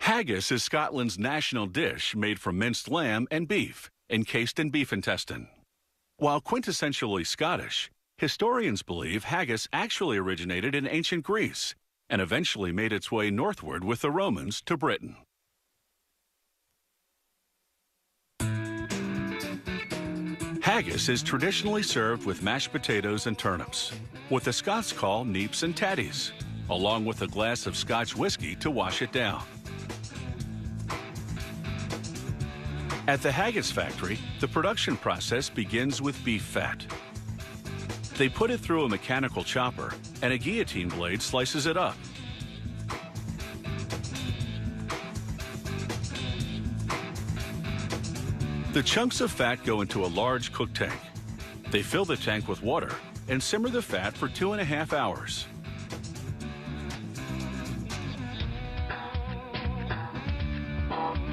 Haggis is Scotland's national dish made from minced lamb and beef, encased in beef intestine. While quintessentially Scottish, historians believe haggis actually originated in ancient Greece and eventually made its way northward with the Romans to Britain. Haggis is traditionally served with mashed potatoes and turnips, what the Scots call neeps and tatties, along with a glass of Scotch whiskey to wash it down. At the Haggis factory, the production process begins with beef fat. They put it through a mechanical chopper, and a guillotine blade slices it up. The chunks of fat go into a large cook tank. They fill the tank with water and simmer the fat for 2.5 hours.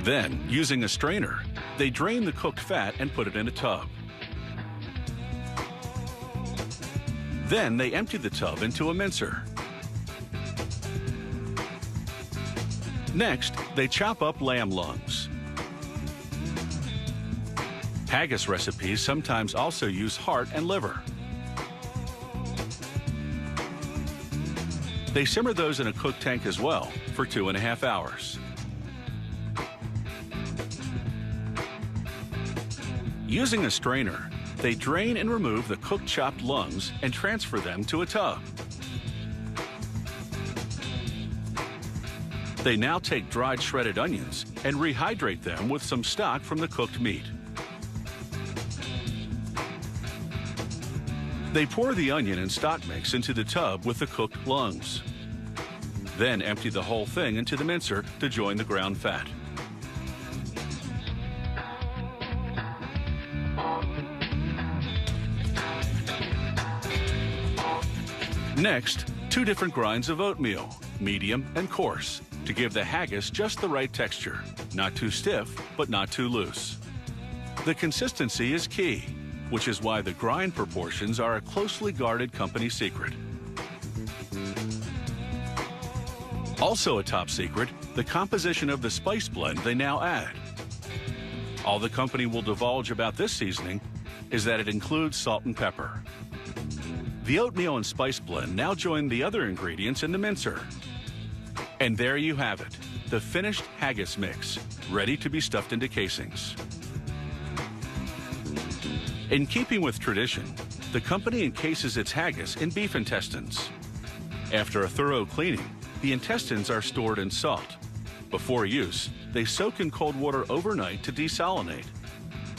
Then, using a strainer, they drain the cooked fat and put it in a tub. Then they empty the tub into a mincer. Next, they chop up lamb lungs. Haggis recipes sometimes also use heart and liver. They simmer those in a cook tank as well for 2.5 hours. Using a strainer, they drain and remove the cooked chopped lungs and transfer them to a tub. They now take dried shredded onions and rehydrate them with some stock from the cooked meat. They pour the onion and stock mix into the tub with the cooked lungs. Then empty the whole thing into the mincer to join the ground fat. Next, 2 different grinds of oatmeal, medium and coarse, to give the haggis just the right texture, not too stiff, but not too loose. The consistency is key, which is why the grind proportions are a closely guarded company secret. Also a top secret, the composition of the spice blend they now add. All the company will divulge about this seasoning is that it includes salt and pepper. The oatmeal and spice blend now join the other ingredients in the mincer. And there you have it, the finished haggis mix, ready to be stuffed into casings. In keeping with tradition, the company encases its haggis in beef intestines. After a thorough cleaning, the intestines are stored in salt. Before use, they soak in cold water overnight to desalinate.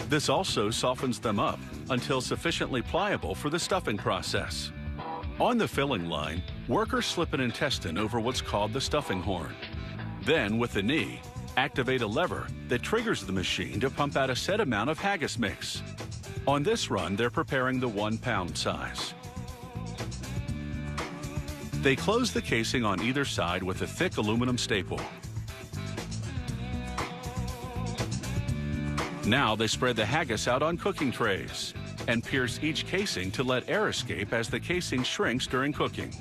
This also softens them up until sufficiently pliable for the stuffing process. On the filling line, workers slip an intestine over what's called the stuffing horn. Then, with the knee, activate a lever that triggers the machine to pump out a set amount of haggis mix. On this run, they're preparing the 1-pound size. They close the casing on either side with a thick aluminum staple. Now they spread the haggis out on cooking trays and pierce each casing to let air escape as the casing shrinks during cooking.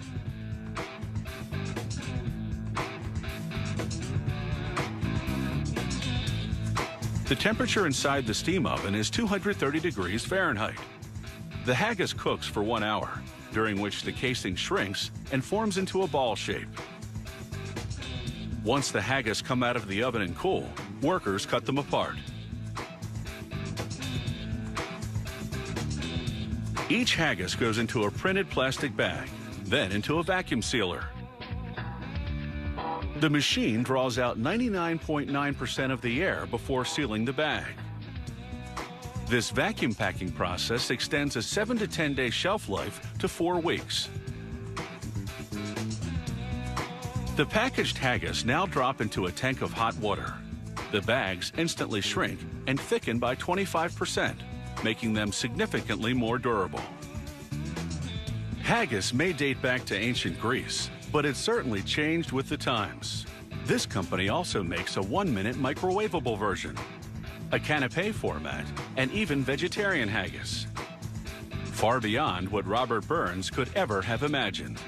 The temperature inside the steam oven is 230 degrees Fahrenheit. The haggis cooks for 1 hour, during which the casing shrinks and forms into a ball shape. Once the haggis come out of the oven and cool, workers cut them apart. Each haggis goes into a printed plastic bag, then into a vacuum sealer. The machine draws out 99.9% of the air before sealing the bag. This vacuum packing process extends a 7 to 10 day shelf life to 4 weeks. The packaged haggis now drop into a tank of hot water. The bags instantly shrink and thicken by 25%, making them significantly more durable. Haggis may date back to ancient Greece, but it's certainly changed with the times. This company also makes a 1-minute microwavable version, a canapé format, and even vegetarian haggis. Far beyond what Robert Burns could ever have imagined.